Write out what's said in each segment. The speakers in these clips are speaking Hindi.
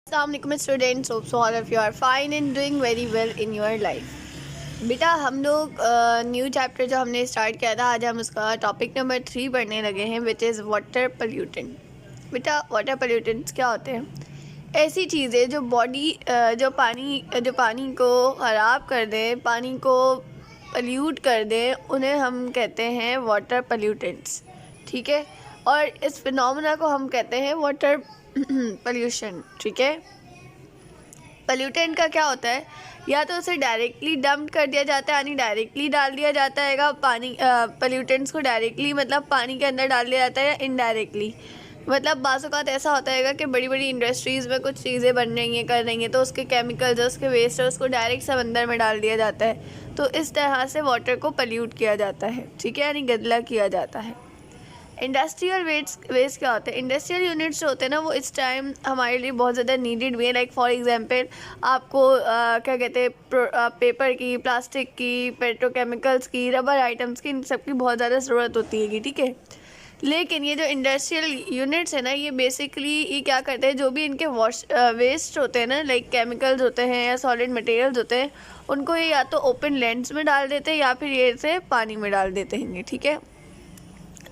Assalamualaikum students, hope so all of you are fine and doing very well in your life। बेटा हम लोग न्यू चैप्टर जो हमने स्टार्ट किया था, आज हम उसका टॉपिक नंबर 3 पढ़ने लगे हैं, विच इज़ वाटर पोल्यूटेंट। बेटा वाटर पोल्यूटेंट्स क्या होते हैं? ऐसी चीज़ें जो जो पानी को ख़राब कर दें, पानी को पोल्यूट कर दें, उन्हें हम कहते हैं वाटर पोल्यूटेंट्स। ठीक है, और इस फिनोमेना को हम कहते हैं वाटर पोल्यूशन। ठीक है, पोल्यूटेंट का क्या होता है? या तो उसे डायरेक्टली डंप कर दिया जाता है, यानी डायरेक्टली डाल दिया जाता है पानी, पोल्यूटेंट्स को डायरेक्टली मतलब पानी के अंदर डाल दिया जाता है, या इनडायरेक्टली मतलब बाज़ औक़ात ऐसा होता है कि बड़ी बड़ी इंडस्ट्रीज़ में कुछ चीज़ें बन रही हैं, कर रही हैं, तो उसके केमिकल्स, उसके वेस्ट है, उसको डायरेक्ट समंदर में डाल दिया जाता है। तो इस तरह से वाटर को पोल्यूट किया जाता है। ठीक है, यानी गंदा किया जाता है। इंडस्ट्रियल वेस्ट क्या होते हैं? इंडस्ट्रियल यूनिट्स जो होते हैं ना, वो इस टाइम हमारे लिए बहुत ज़्यादा नीडेड भी है। लाइक फॉर एग्जांपल आपको क्या कहते हैं, पेपर की, प्लास्टिक की, पेट्रोकेमिकल्स की, रबर आइटम्स की, इन सब की बहुत ज़्यादा ज़रूरत होती है। ठीक है, लेकिन ये जो इंडस्ट्रियल यूनिट्स है ना, ये बेसिकली ये क्या करते हैं, जो भी इनके वेस्ट होते हैं ना, लाइक केमिकल्स होते हैं या सॉलिड मटेरियल्स होते हैं, उनको ये या तो ओपन लैंड्स में डाल देते हैं या फिर ये इसे पानी में डाल देते हैं। ठीक है,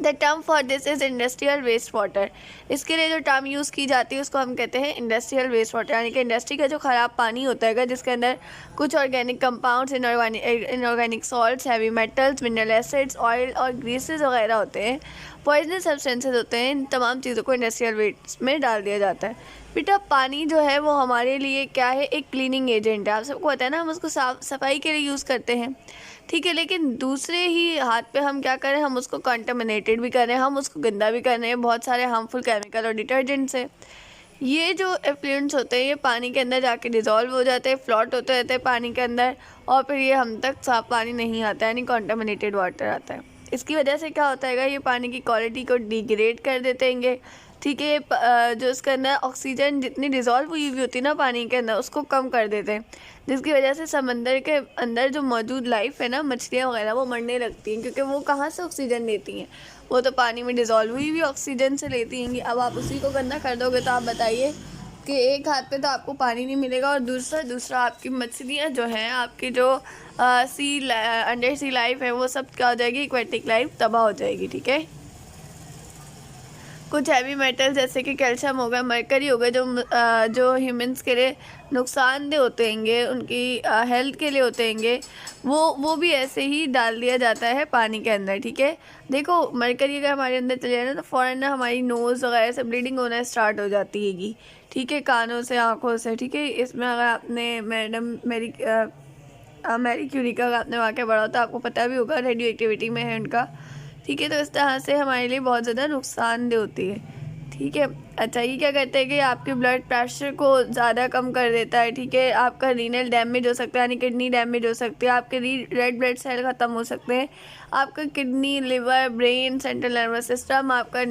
the term for this is industrial waste water. इसके लिए जो टर्म यूज़ की जाती है उसको हम कहते हैं इंडस्ट्रियल वेस्ट वाटर, यानी कि इंडस्ट्री का जो ख़राब पानी होता है जिसके अंदर कुछ organic compounds, inorganic salts, heavy metals, mineral acids, oil और ग्रीसेस वगैरह होते हैं, पॉइजनस सब्सटेंसेस होते हैं, इन तमाम चीज़ों को इंडस्ट्रियल वेस्ट में डाल दिया जाता है। बेटा पानी जो है वो हमारे लिए क्या है? एक क्लीनिंग एजेंट है। आप सबको पता है ना, हम उसको सफाई के लिए यूज़ करते हैं। ठीक है, लेकिन दूसरे ही हाथ पे हम क्या करें, हम उसको कंटामिनेटेड भी कर रहे हैं, हम उसको गंदा भी कर रहे हैं बहुत सारे हार्मफुल केमिकल और डिटर्जेंट से। ये जो एफ्लुएंट्स होते हैं ये पानी के अंदर जाके डिज़ोल्व हो जाते हैं, फ्लोट होते रहते हैं पानी के अंदर, और फिर ये हम तक साफ़ पानी नहीं आता है, यानी कंटामिनेटेड वाटर आता है। इसकी वजह से क्या होता है, ये पानी की क्वालिटी को डिग्रेड कर देते हैं। ठीक है, जो इसके अंदर ऑक्सीजन जितनी डिज़ोल्व हुई होती है ना पानी के अंदर, उसको कम कर देते हैं, जिसकी वजह से समंदर के अंदर जो मौजूद लाइफ है ना, मछलियाँ वगैरह, वो मरने लगती हैं, क्योंकि वो कहाँ से ऑक्सीजन लेती हैं? वो तो पानी में डिज़ोल्व हुई ऑक्सीजन से लेती हैं। अब आप उसी को गंदा कर दोगे तो आप बताइए कि एक हाथ पे तो आपको पानी नहीं मिलेगा, और दूसरा आपकी मछलियाँ जो हैं, आपकी जो अंडर सी लाइफ है, वो सब क्या हो जाएगी? एक्वेटिक लाइफ तबाह हो जाएगी। ठीक है, कुछ हैवी मेटल जैसे कि कैल्शियम हो गया, मरकरी हो गया, जो ह्यूमंस के लिए नुकसानदेह होते हैं, उनकी हेल्थ के लिए होते हैं, वो भी ऐसे ही डाल दिया जाता है पानी के अंदर। ठीक है, देखो मरकरी अगर हमारे अंदर चले जाए ना, तो फ़ौरन ना हमारी नोज़ वगैरह से ब्लीडिंग होना स्टार्ट हो जाती हैगी। ठीक है, कानों से, आँखों से। ठीक है, इसमें अगर आपने मैरी क्यूरी का आपने वाक़या पढ़ा तो आपको पता भी होगा, रेडियो एक्टिविटी में है उनका। ठीक है, तो इस तरह से हमारे लिए बहुत ज़्यादा नुकसानदेह होती है। ठीक है, अच्छा ये क्या कहते हैं कि आपके ब्लड प्रेशर को ज़्यादा कम कर देता है। ठीक है, आपका रीनल डैमेज हो सकता है, यानी किडनी डैमेज हो सकती है, आपके रेड ब्लड सेल ख़त्म हो सकते हैं, आपका kidney, liver, brain, central nervous system, आपका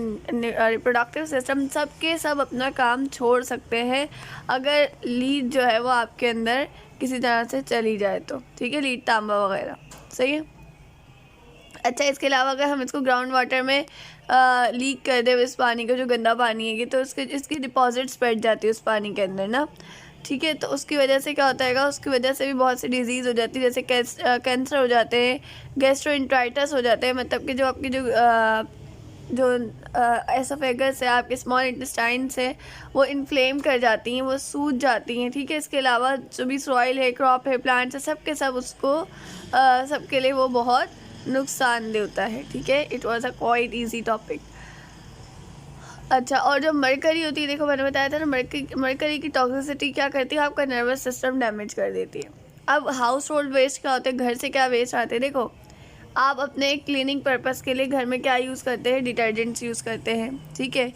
रिप्रोडक्टिव सिस्टम, सब के सब अपना काम छोड़ सकते हैं अगर लीड जो है वो आपके अंदर किसी तरह से चली जाए तो। ठीक है, लीड, तांबा वगैरह। सही है, अच्छा इसके अलावा अगर हम इसको ग्राउंड वाटर में लीक कर दे इस पानी का, जो गंदा पानी है, तो इसकी डिपॉजिट्स बैठ जाती है उस पानी के अंदर ना। ठीक है, तो उसकी वजह से क्या होता है, उसकी वजह से भी बहुत सी डिजीज़ हो जाती है, जैसे कैंसर हो जाते हैं, गैस्ट्रोइंटाइटिस हो जाते हैं, मतलब कि जो आपकी जो एसोफेगस है, आपके स्मॉल इंटेस्टाइन्स है, वो इन्फ्लेम कर जाती हैं, वो सूज जाती हैं। ठीक है, इसके अलावा जो भी सॉइल है, क्रॉप है, प्लांट्स है, सब के सब उसको सबके लिए वो बहुत नुकसानदेह होता है। ठीक है, it was a quite easy topic. अच्छा, और जो मरकरी होती है, देखो मैंने बताया था ना, मरकरी की टॉक्सिसिटी क्या करती है, आपका नर्वस सिस्टम डैमेज कर देती है। अब हाउस होल्ड वेस्ट क्या होते हैं, घर से क्या वेस्ट आते हैं? देखो आप अपने क्लीनिंग पर्पज़ के लिए घर में क्या यूज़ करते हैं? डिटर्जेंट्स यूज़ करते हैं। ठीक है,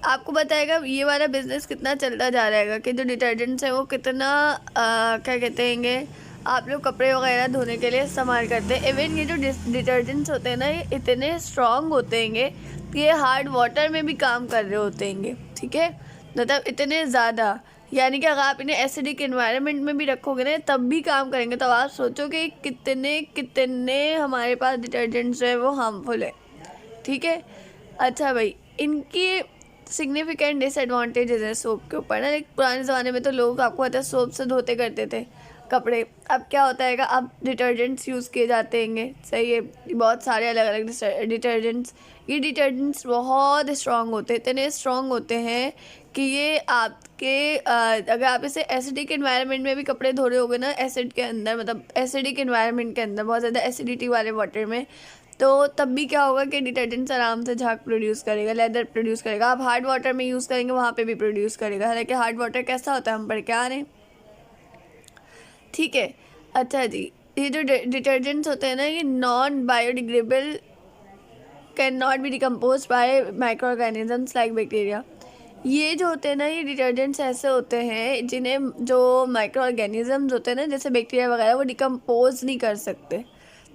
आपको बताएगा ये वाला बिज़नेस कितना चलता जा रहेगा कि जो डिटर्जेंट्स हैं वो कितना क्या कहते हैं, आप लोग कपड़े वगैरह धोने के लिए इस्तेमाल करते हैं। इवन ये जो डिटर्जेंट्स होते हैं ना, ये इतने स्ट्रॉन्ग होते हैं कि ये हार्ड वाटर में भी काम कर रहे होते हैं। ठीक है, मतलब इतने ज़्यादा, यानी कि अगर आप इन्हें एसिडिक एनवायरनमेंट में भी रखोगे ना, तब भी काम करेंगे। तो आप सोचो कि कितने हमारे पास डिटर्जेंट्स जो है वो हार्मफुल है। ठीक है, अच्छा भाई, इनकी सिग्निफिकेंट डिसएडवांटेजेस हैं सोप के ऊपर ना। पुराने ज़माने में तो लोग, आपको पता है, सोप से धोते करते थे कपड़े। अब क्या होता है, अब डिटर्जेंट्स यूज़ किए जाते हैं, सही है, बहुत सारे अलग अलग डिटर्जेंट्स। ये डिटर्जेंट्स बहुत स्ट्रॉन्ग होते हैं, इतने स्ट्रॉन्ग होते हैं कि ये आपके अगर आप इसे एसिडिक इन्वायरमेंट में भी कपड़े धो रहे होगे ना, एसिड के अंदर, मतलब एसिडिक इन्वायरमेंट के अंदर, बहुत ज़्यादा एसिडिटी वाले वाटर में, तो तब भी क्या होगा कि डिटर्जेंट्स आराम से झाग प्रोड्यूस करेगा, लेदर प्रोड्यूस करेगा। आप हार्ड वाटर में यूज़ करेंगे वहाँ पे भी प्रोड्यूस करेगा। हालांकि हार्ड वाटर कैसा होता है हम पढ़ के आ रहे हैं, ठीक है। अच्छा जी, ये जो डिटर्जेंट्स होते हैं ना, ये non biodegradable, can not be decompose by micro organisms like bacteria. ये जो होते हैं ना, ये डिटर्जेंट्स ऐसे होते हैं जिन्हें, जो माइक्रो ऑर्गेनिजम्स होते हैं ना, जैसे बैक्टीरिया वगैरह, वो डिकम्पोज नहीं कर सकते।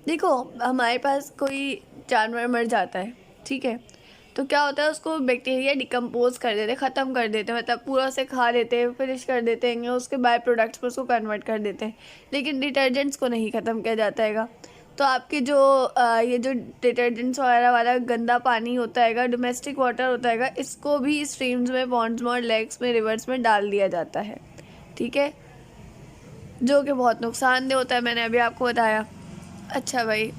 देखो, हमारे पास कोई जानवर मर जाता है, ठीक है, तो क्या होता है, उसको बैक्टीरिया डिकम्पोज कर देते, ख़त्म कर देते, मतलब पूरा उसे खा लेते हैं, फिनिश कर देते हैं, उसके बाय प्रोडक्ट्स पर उसको कन्वर्ट कर देते हैं। लेकिन डिटर्जेंट्स को नहीं ख़त्म किया जाता है। तो आपके जो ये जो डिटर्जेंट्स वगैरह वाला गंदा पानी होता है, डोमेस्टिक वाटर होता है, इसको भी स्ट्रीम्स में, पॉन्ड्स में और लेक्स में, रिवर्स में डाल दिया जाता है, ठीक है, जो कि बहुत नुकसानदेह होता है, मैंने अभी आपको बताया। अच्छा भाई,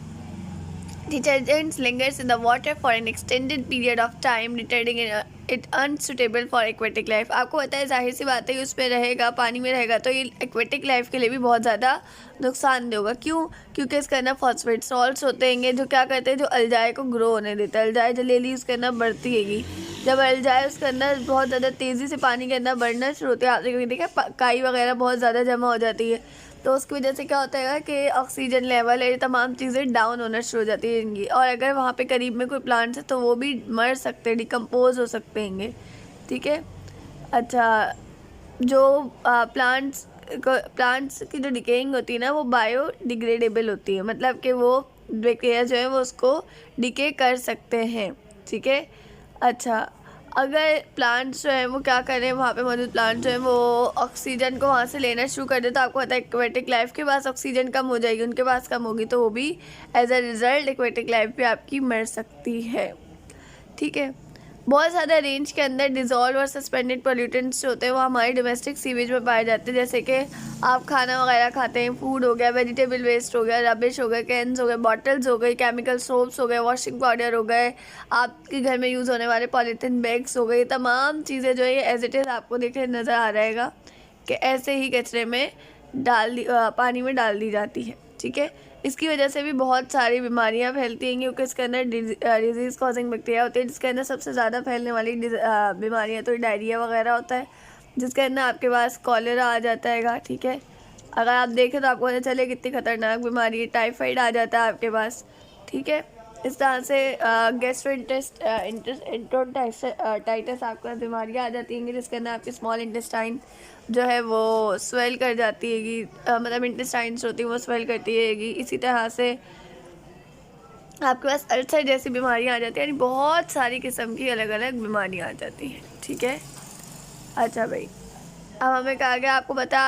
detergents lingers in the water for an extended period of time, rendering it unsuitable for aquatic life। आपको पता है, जाहिर सी बात है, उसमें रहेगा, पानी में रहेगा, तो ये एक्वेटिक लाइफ के लिए भी बहुत ज़्यादा नुकसानदेह होगा। क्यों? क्योंकि इसके अंदर फॉस्फेट सॉल्ट्स होते हैं जो क्या करते हैं, जो अल्जाए को ग्रो होने देते हैं। अल्जाए जलेली उसके अंदर बढ़ती हैगी, जब अल्जाए उसके अंदर बहुत ज़्यादा तेज़ी से पानी के अंदर बढ़ना शुरू होती है, आपने देखा काई वगैरह बहुत ज़्यादा जमा हो जाती है, तो उसकी वजह से क्या होता है कि ऑक्सीजन लेवल, ये तमाम चीज़ें डाउन होना शुरू हो जाती है इनकी। और अगर वहाँ पे करीब में कोई प्लांट्स है तो वो भी मर सकते हैं, डिकम्पोज हो सकते हैं, ठीक है। अच्छा, जो प्लांट्स की जो डिकेइंग होती है ना, वो बायोडिग्रेडेबल होती है, मतलब कि वो बैक्टीरिया जो है वो उसको डिके कर सकते हैं, ठीक है। अच्छा, अगर प्लांट्स जो हैं वो क्या करें, वहाँ पे मौजूद प्लांट्स जो हैं वो ऑक्सीजन को वहाँ से लेना शुरू कर दे, तो आपको पता है एक्वेटिक लाइफ के पास ऑक्सीजन कम हो जाएगी, उनके पास कम होगी, तो वो भी as a result aquatic life भी आपकी मर सकती है, ठीक है। बहुत ज़्यादा रेंज के अंदर डिज़ोल्व और सस्पेंडेड पोल्यूटेंट्स जो होते हैं वो हमारे डोमेस्टिक सीवेज में पाए जाते हैं, जैसे कि आप खाना वगैरह खाते हैं, फूड हो गया, वेजिटेबल वेस्ट हो गया, रबिश हो गए, कैंस हो गए, बॉटल्स हो गई, केमिकल सोप्स हो गए, वॉशिंग पाउडर हो गए, आपके घर में यूज़ होने वाले पॉलीथीन बैग्स हो गए, तमाम चीज़ें जो है एज इट इज़ आपको देखने नज़र आ रहेगा कि ऐसे ही कचरे में पानी में डाल दी जाती है, ठीक है। इसकी वजह से भी बहुत सारी बीमारियां फैलती हैं, क्योंकि इसके अंदर डिजीज़ कॉजिंग बैक्टीरिया होती है, जिसके अंदर सबसे ज़्यादा फैलने वाली बीमारियां तो डायरिया वगैरह होता है, जिसके अंदर आपके पास कॉलेरा आ जाता है, ठीक है। अगर आप देखें तो आपको पता चले कितनी ख़तरनाक बीमारी है, टाइफाइड आ जाता है आपके पास, ठीक है। इस तरह से गैस्ट्रोइंटेस्टाइटिस आपके पास बीमारियाँ आ जाती हैं, जिसके अंदर आपकी स्मॉल इंटेस्टाइन जो है वो स्वेल कर जाती हैगी, मतलब इंटेस्टाइन्स होती है वो स्वेल करती हैगी। इसी तरह से आपके पास अल्सर जैसी बीमारियाँ आ जाती हैं, यानी बहुत सारी किस्म की अलग अलग बीमारियाँ आ जाती हैं, ठीक है। अच्छा भाई, अब हमें कहा गया, आपको पता है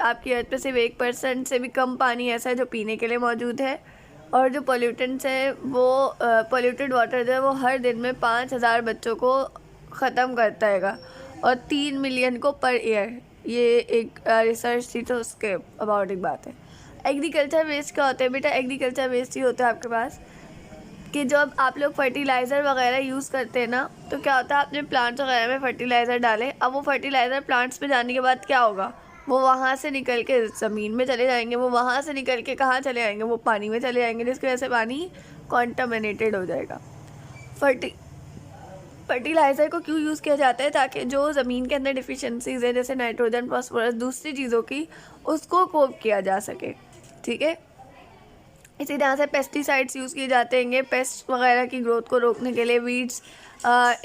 आपकी अर्थ पे सिर्फ 1% से भी कम पानी ऐसा है जो पीने के लिए मौजूद है, और जो पोल्यूटेंट्स हैं वो पोल्यूटेड वाटर जो है वो हर दिन में 5000 बच्चों को ख़त्म करता है, और 3 मिलियन को पर ईयर। ये एक रिसर्च थी, तो उसके अबाउट एक बात है। एग्रीकल्चर वेस्ट क्या होता है बेटा? एग्रीकल्चर वेस्ट ही होता है आपके पास कि जब आप लोग फर्टिलाइज़र वगैरह यूज़ करते हैं ना, तो क्या होता है, आपने प्लांट्स वगैरह में फर्टिलाइज़र डाले, अब वो फर्टिलाइज़र प्लांट्स पे जाने के बाद क्या होगा, वो वहाँ से निकल के ज़मीन में चले जाएंगे, वो वहाँ से निकल के कहाँ चले जाएंगे, वो पानी में चले जाएंगे, जिसकी वजह से पानी कॉन्टामिनेटेड हो जाएगा। फर्टिलाइज़र को क्यों यूज़ किया जाता है? ताकि जो ज़मीन के अंदर डिफिशेंसीज है, जैसे नाइट्रोजन, फॉस्फोरस, दूसरी चीज़ों की, उसको कोप किया जा सके, ठीक है। इसी तरह से पेस्टिसाइड्स यूज़ किए जाते हैं पेस्ट वगैरह की ग्रोथ को रोकने के लिए, वीड्स,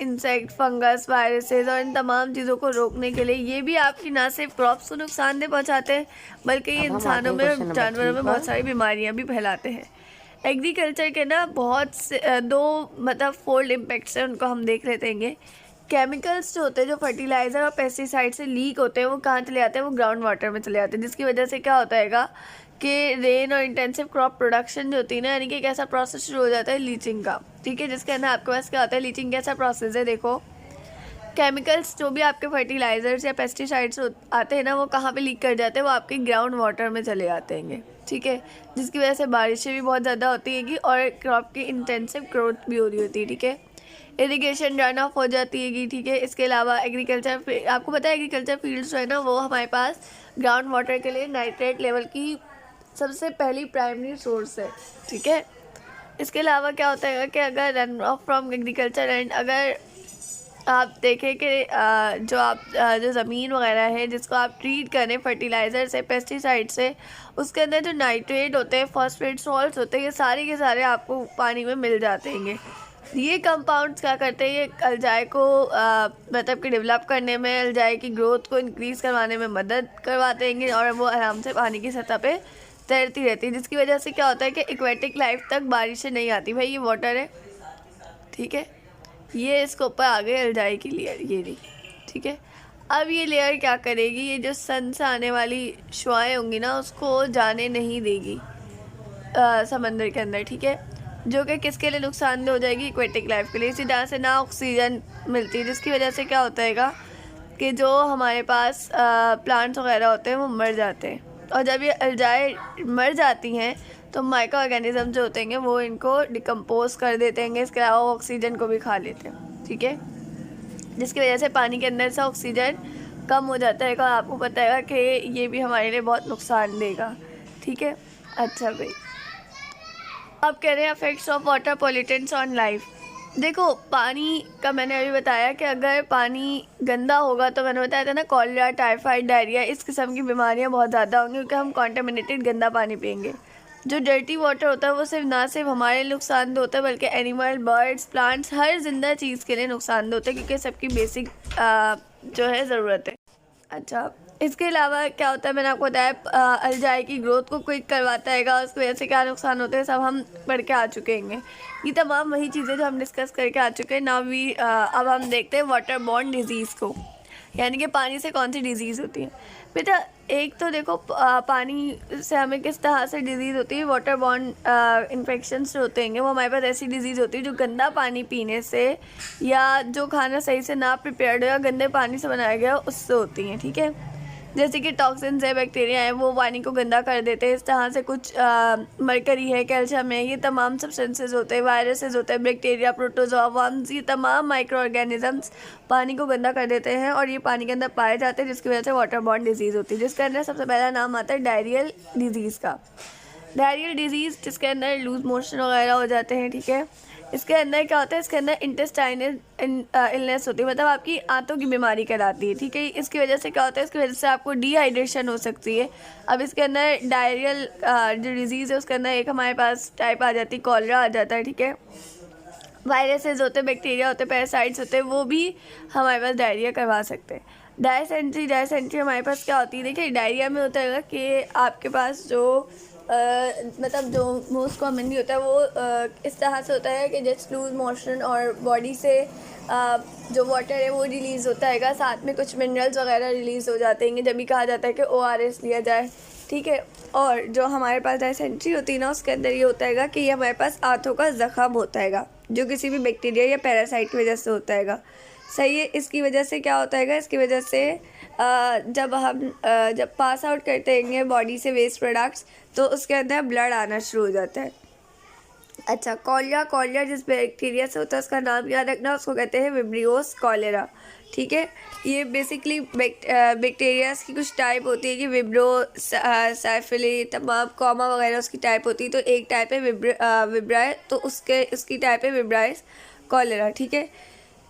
इंसेक्ट, फंगस, वायरसेस और इन तमाम चीज़ों को रोकने के लिए। ये भी आपकी ना सिर्फ क्रॉप्स को नुकसानदेह पहुंचाते हैं, बल्कि ये इंसानों में और जानवरों में बहुत सारी बीमारियां भी फैलाते हैं। एग्रीकल्चर के ना बहुत से दो मतलब फोल्ड इम्पैक्ट्स हैं, उनको हम देख लेते हैं। केमिकल्स जो होते हैं, जो फर्टिलाइज़र और पेस्टिसाइड से लीक होते हैं, वो कहाँ चले जाते हैं? वो ग्राउंड वाटर में चले जाते हैं, जिसकी वजह से क्या होता है कि रेन और इंटेंसिव क्रॉप प्रोडक्शन जो होती है ना, यानी कि एक ऐसा प्रोसेस शुरू हो जाता है लीचिंग का, ठीक है, जिसके अंदर आपके पास क्या होता है, लीचिंग कैसा प्रोसेस है, देखो, केमिकल्स जो भी आपके फर्टिलाइज़र्स या पेस्टिसाइड्स आते हैं ना, वो कहाँ पे लीक कर जाते हैं, वो आपके ग्राउंड वाटर में चले जाते हैं, ठीक है, जिसकी वजह से बारिशें भी बहुत ज़्यादा होती हैगी और क्रॉप की इंटेंसिव ग्रोथ भी हो रही होती है, ठीक है। इरिगेशन रन ऑफ हो जाती हैगी, ठीक है। इसके अलावा एग्रीकल्चर, आपको पता है एग्रीकल्चर फील्ड्स जो है ना, वो हमारे पास ग्राउंड वाटर के लिए नाइट्रेट लेवल की सबसे पहली प्राइमरी सोर्स है, ठीक है। इसके अलावा क्या होता है कि अगर run of from agriculture and अगर आप देखें कि जो ज़मीन वगैरह है जिसको आप ट्रीट करें फर्टिलाइज़र से, पेस्टिसाइड से, उसके अंदर जो नाइट्रेट होते हैं, फॉस्फेट सॉल्ट्स होते हैं, ये सारे के सारे आपको पानी में मिल जाते हैं। ये कंपाउंड्स क्या करते हैं, ये अल्जाई को मतलब कि डेवलप करने में, अल्जाई की ग्रोथ को इंक्रीज़ करवाने में मदद करवाते हैं और वो आराम से पानी की सतह पे तैरती रहती है, जिसकी वजह से क्या होता है कि एक्वेटिक लाइफ तक बारिशें नहीं आती। भाई ये वाटर है, ठीक है, ये इसके ऊपर आ गई अल्जाई की लेयर, ये नहीं, ठीक है। अब ये लेयर क्या करेगी, ये जो सन से आने वाली शुआएं होंगी ना, उसको जाने नहीं देगी समंदर के अंदर, ठीक है, जो कि किसके लिए नुकसानदेह हो जाएगी, एक्वेटिक लाइफ के लिए। इसी तरह से ना ऑक्सीजन मिलती है, जिसकी वजह से क्या होता है कि जो हमारे पास प्लांट्स वगैरह होते हैं वो मर जाते हैं, और जब ये अल्जाई मर जाती हैं तो माइक्रो ऑर्गेनिज्म जो होते हैं वो इनको डिकम्पोज कर देते हैं। इसके अलावा वो ऑक्सीजन को भी खा लेते हैं, ठीक है, जिसकी वजह से पानी के अंदर से ऑक्सीजन कम हो जाता है और आपको पता है कि ये भी हमारे लिए बहुत नुकसान देगा, ठीक है। अच्छा भाई, अब कह रहे हैं effects of water pollutants on life. देखो पानी का मैंने अभी बताया कि अगर पानी गंदा होगा तो मैंने बताया था ना, कॉलेरा, टाइफाइड, डायरिया, इस किस्म की बीमारियां बहुत ज़्यादा होंगी क्योंकि हम कॉन्टामिनेटेड गंदा पानी पियेंगे। जो डर्टी वाटर होता है वो सिर्फ ना सिर्फ हमारे लिए नुकसानदेह होता है बल्कि एनिमल, बर्ड्स, प्लांट्स, हर जिंदा चीज़ के लिए नुकसानदेह होता है क्योंकि सबकी बेसिक जो है ज़रूरत है। अच्छा, इसके अलावा क्या होता है, मैंने आपको बताया अल्जाई की ग्रोथ को क्विक करवाता है, उसकी वजह से क्या नुकसान होते हैं सब हम पढ़ के आ चुके हैं। ये तमाम वही चीज़ें जो हम डिस्कस करके आ चुके हैं ना। अब हम देखते हैं वाटर बॉर्न डिजीज़ को, यानी कि पानी से कौन सी डिज़ीज़ होती है। बेटा एक तो देखो पानी से हमें किस तरह से डिज़ीज़ होती है, वाटर बॉर्न इन्फेक्शंस जो होते हैं वो हमारे पास ऐसी डिज़ीज़ होती है जो गंदा पानी पीने से या जो खाना सही से ना प्रिपेयर्ड हो या गंदे पानी से बनाया गया उससे होती हैं, ठीक है। जैसे कि टॉक्सिन्स है, बैक्टीरिया है, वो पानी को गंदा कर देते हैं। इस तरह से कुछ मरकरी है, कैल्शियम है, ये तमाम सब्सटेंसेस होते हैं, वायरसेस होते हैं, बैक्टीरिया, प्रोटोजोआ, वर्म्स, ये तमाम माइक्रो ऑर्गेनिजम्स पानी को गंदा कर देते हैं और ये पानी के अंदर पाए जाते हैं, जिसकी वजह से वाटर बॉर्न डिजीज़ होती है, जिसके अंदर सबसे पहला नाम आता है डायरियल डिजीज़ का। डायरियल डिजीज़ जिसके अंदर लूज मोशन वगैरह हो जाते हैं, ठीक है। इसके अंदर क्या होता है, इसके अंदर इंटेस्टाइनल इलनेस होती है, मतलब आपकी आंतों की बीमारी कहलाती है, ठीक है। इसकी वजह से क्या होता है, इसकी वजह से आपको डिहाइड्रेशन हो सकती है। अब इसके अंदर डायरियल जो डिजीज़ है उसके अंदर एक हमारे पास टाइप आ जाती है, कॉलरा आ जाता है, ठीक है। वायरसेस होते हैं, बैक्टीरिया होते हैं, पैरासाइट्स होते हैं, वो भी हमारे पास डायरिया करवा सकते हैं। डायसेंट्री हमारे पास क्या होती है, देखिए डायरिया में होता है कि आपके पास जो मतलब जो मोस्ट कॉमनली होता है वो इस तरह से होता है कि जस्ट लूज मोशन और बॉडी से जो वाटर है वो रिलीज़ होता है, साथ में कुछ मिनरल्स वगैरह रिलीज़ हो जाते हैं, जब भी कहा जाता है कि ORS लिया जाए, ठीक है। और जो हमारे पास डायसेंट्री होती है ना, उसके अंदर ये होता है कि ये हमारे पास आंतों का ज़ख़म होता है जो किसी भी बैक्टीरिया या पैरासाइट की वजह से होता है, सही है। इसकी वजह से क्या होता है, इसकी वजह से जब हम जब पास आउट करते हैं बॉडी से वेस्ट प्रोडक्ट्स तो उसके अंदर ब्लड आना शुरू हो जाता है। अच्छा, कॉलेरा जिस बैक्टीरिया से होता है उसका नाम याद रखना, उसको कहते हैं विब्रियोस कॉलेरा, ठीक है। ये बेसिकली बैक्टीरियाज की कुछ टाइप होती है कि विब्रो, साइफिली, तमाम कॉमा वगैरह उसकी टाइप होती है। तो एक टाइप है विब्राय, तो उसकी टाइप है विब्राइस कॉलेरा, ठीक है।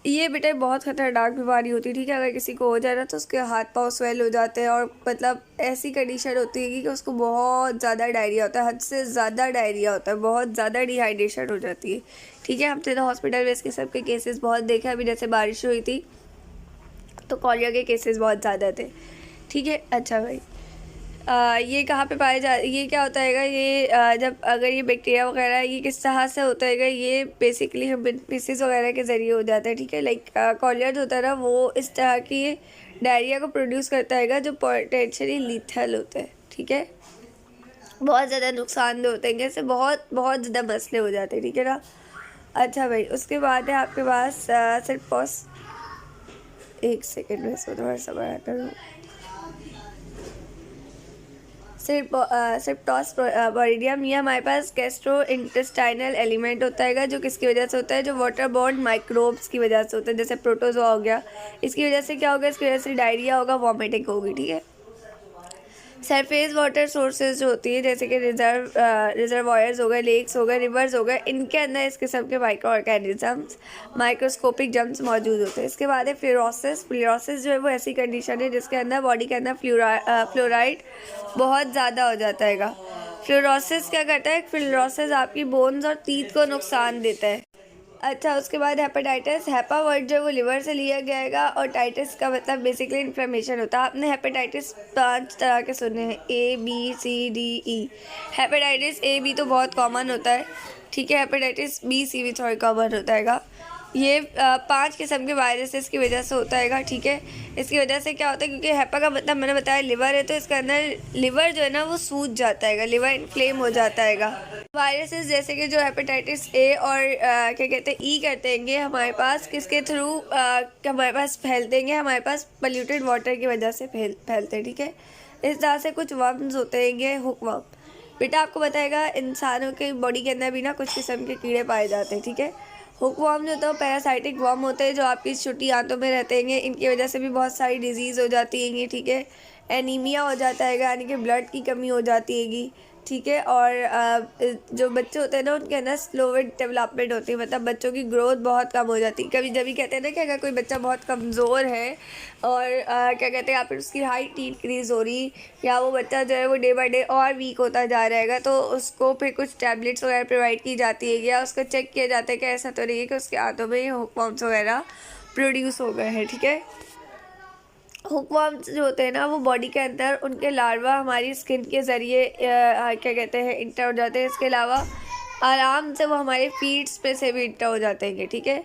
ये बेटा बहुत ख़तरनाक बीमारी होती है, ठीक है। अगर किसी को हो जाए ना तो उसके हाथ पाँव स्वेल हो जाते हैं और मतलब ऐसी कंडीशन होती है कि उसको बहुत ज़्यादा डायरिया होता है, हद से ज़्यादा डायरिया होता है, बहुत ज़्यादा डिहाइड्रेशन हो जाती है, ठीक है। हमने तो हॉस्पिटल में इसके सब के केसेस बहुत देखे। अभी जैसे बारिश हुई थी तो कॉलेरा के केसेस बहुत ज़्यादा थे, ठीक है। अच्छा भाई, ये कहाँ पे पाए ये क्या होता है, ये जब अगर ये बैक्टीरिया वगैरह ये किस तरह से होता है, ये बेसिकली हम पीसेस वगैरह के ज़रिए हो जाता है, ठीक है। लाइक कॉलेरा जो होता है ना वो इस तरह की डायरिया को प्रोड्यूस करता है जो पोटेंशियली लीथल होता है, ठीक है। बहुत ज़्यादा नुकसानदेह होते हैं, जैसे बहुत बहुत ज़्यादा मसले हो जाते हैं, ठीक है ना। अच्छा भाई, उसके बाद है आपके पास सिर्फ एक सेकेंड में इसको थोड़ा सा बढ़ा करूँ। सिप्टोस्पोरिडियम ये हमारे पास गैस्ट्रो इंटेस्टाइनल एलिमेंट होता है जो किसकी वजह से होता है, जो वाटर बॉर्न माइक्रोब्स की वजह से होता है, जैसे प्रोटोजोआ हो गया। इसकी वजह से क्या होगा, इसकी वजह से डायरिया होगा, वॉमिटिंग होगी, ठीक है। सरफेस वाटर सोर्सेज जो होती है जैसे कि रिजर्वायर्स हो गए, लेक्स हो गए, रिवर्स हो गए, इनके अंदर इस किस्म के माइक्रो ऑर्गेनिजम्स, माइक्रोस्कोपिक जम्स मौजूद होते हैं। इसके बाद है फ्लोरोसिस। फ्लोरोसिस जो है वो ऐसी कंडीशन है जिसके अंदर बॉडी के अंदर फ्लोराइड बहुत ज़्यादा हो जाता है। फ्लोरोसिस क्या करता है, फ्लोरोसिस आपकी बोन्स और टीथ को नुकसान देता है। अच्छा, उसके बाद हेपेटाइटिस। हेपा वर्ड जो है वो लिवर से लिया गया और टाइटिस का मतलब बेसिकली इन्फ्लेमेशन होता है। आपने हेपेटाइटिस 5 तरह के सुने हैं, ABCDE। हेपेटाइटिस AB तो बहुत कॉमन होता है, ठीक है। हेपेटाइटिस BC भी थोड़ा कॉमन होता है। ये 5 किस्म के वायरसेस की वजह से होता है, ठीक है। इसकी वजह से क्या होता है, क्योंकि हेपा का मतलब मैंने बताया लिवर है, तो इसके अंदर लिवर जो है ना वो सूज जाता है, लिवर इन्फ्लेम हो जाता है। वायरसेस जैसे कि जो हेपेटाइटिस A और क्या कहते हैं E करते हैं, हमारे पास किसके थ्रू हमारे पास फैलते हैं, हमारे पास पोल्यूटेड वाटर की वजह से फैलते हैं, ठीक है। इस तरह से कुछ वर्म्स होते हैं, हुक वर्म। बेटा आपको बताएगा इंसानों के बॉडी के अंदर भी ना कुछ किस्म के कीड़े पाए जाते हैं, ठीक है। हुक वर्म जो होता है पैरासाइटिक वर्म होते हैं जो आपकी छोटी आंतों में रहते हैं। इनकी वजह से भी बहुत सारी डिजीज़ हो जाती है, ठीक है। एनीमिया हो जाता है, यानी कि ब्लड की कमी हो जाती है, ठीक है। और जो बच्चे होते हैं ना उनके अंदर स्लोवर डेवलपमेंट होती है, मतलब बच्चों की ग्रोथ बहुत कम हो जाती है। कभी जब भी कहते हैं ना कि अगर कोई बच्चा बहुत कमज़ोर है और क्या कहते हैं या फिर उसकी हाइट इंक्रीज़ हो रही, या वो बच्चा जो है वो डे बाई डे और वीक होता जा रहेगा, तो उसको फिर कुछ टैबलेट्स वगैरह प्रोवाइड की जाती है, या उसको चेक किया जाता है कि ऐसा तो नहीं है कि उसके हाथों में हुकवर्म्स वगैरह प्रोड्यूस हो गए हैं, ठीक है। हुकवर्म्स जो होते हैं ना वो बॉडी के अंदर उनके लार्वा हमारी स्किन के ज़रिए क्या कहते हैं इंटर हो जाते हैं। इसके अलावा आराम से वो हमारे फीट्स पे से भी इंटर हो जाते हैं, ठीक है।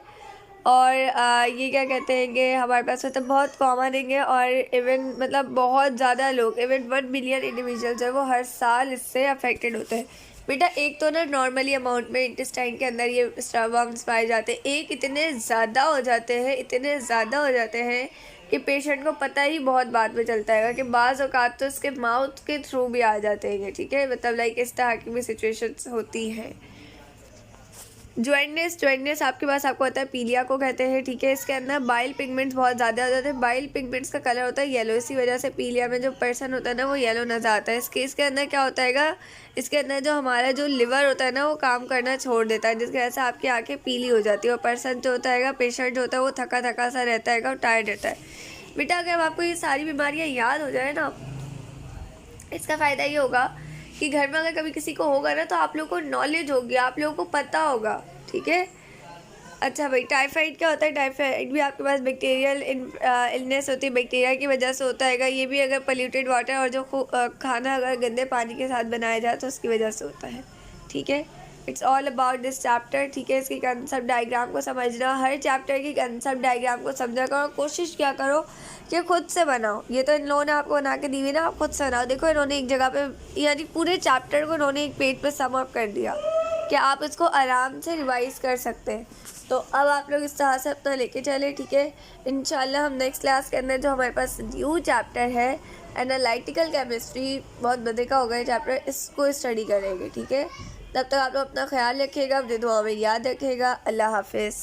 और ये क्या कहते हैं कि हमारे पास मतलब बहुत कॉमन है, और इवन मतलब बहुत ज़्यादा लोग, इवन 1 बिलियन इंडिविजुअल्स है वो हर साल इससे अफेक्टेड होते हैं। बेटा एक तो ना नॉर्मली अमाउंट में इंटेस्टाइन के अंदर ये वर्म्स पाए जाते हैं, एक इतने ज़्यादा हो जाते हैं कि पेशेंट को पता ही बहुत बाद में चलता है कि बाज़ औक़ात तो इसके माउथ के थ्रू भी आ जाते हैं, ठीक है। मतलब लाइक इस तरह की भी सिचुएशंस होती हैं। जॉइंटनेस आपके पास आपको पता है पीलिया को कहते हैं, ठीक है। इसके अंदर बाइल पिगमेंट्स बहुत ज़्यादा हो जाते हैं। बाइल पिगमेंट्स का कलर होता है येलो, इसी वजह से पीलिया में जो पर्सन होता है ना वो येलो नज़र आता है। इसके अंदर क्या होता है, इसके अंदर जो हमारा जो लिवर होता है ना वो काम करना छोड़ देता है, जिसकी वजह से आपकी आँखें पीली हो जाती है, और पर्सन जो होता है पेशेंट जो होता है वो थका सा रहता है और टायर्ड रहता है। बेटा अगर आपको ये सारी बीमारियाँ याद हो जाए ना, इसका फ़ायदा ये होगा कि घर में अगर कभी किसी को होगा ना तो आप लोगों को नॉलेज होगी, आप लोगों को पता होगा, ठीक है। अच्छा भाई, टाइफाइड क्या होता है, टाइफाइड भी आपके पास बैक्टीरियल इलनेस होती है, बैक्टीरिया की वजह से होता है। ये भी अगर पोल्यूटेड वाटर और जो खाना अगर गंदे पानी के साथ बनाया जाए तो उसकी वजह से होता है, ठीक है। It's all about this chapter, ठीक है। इसकी कंसेप्ट डायग्राम को समझना, हर चैप्टर की कंसेप्ट डायग्राम को समझा करो, कोशिश क्या करो कि खुद से बनाओ। ये तो इन लोगों ने आपको बना के दी हुई ना, आप खुद से बनाओ। देखो इन्होंने एक जगह पे यानी पूरे चैप्टर को इन्होंने एक पेज पे सम अप कर दिया कि आप इसको आराम से रिवाइज़ कर सकते हैं। तो अब आप लोग इस तरह से अपना लेके चले, ठीक है। इंशाल्लाह हम नेक्स्ट क्लास के अंदर जो हमारे पास न्यू चैप्टर है एनालिटिकल केमिस्ट्री, बहुत मज़े का होगा ये चैप्टर, इसको स्टडी करेंगे, ठीक है। तब तक आप लोग अपना ख्याल रखिएगा, अपनी दुआ में याद रखिएगा। अल्लाह हाफिज़।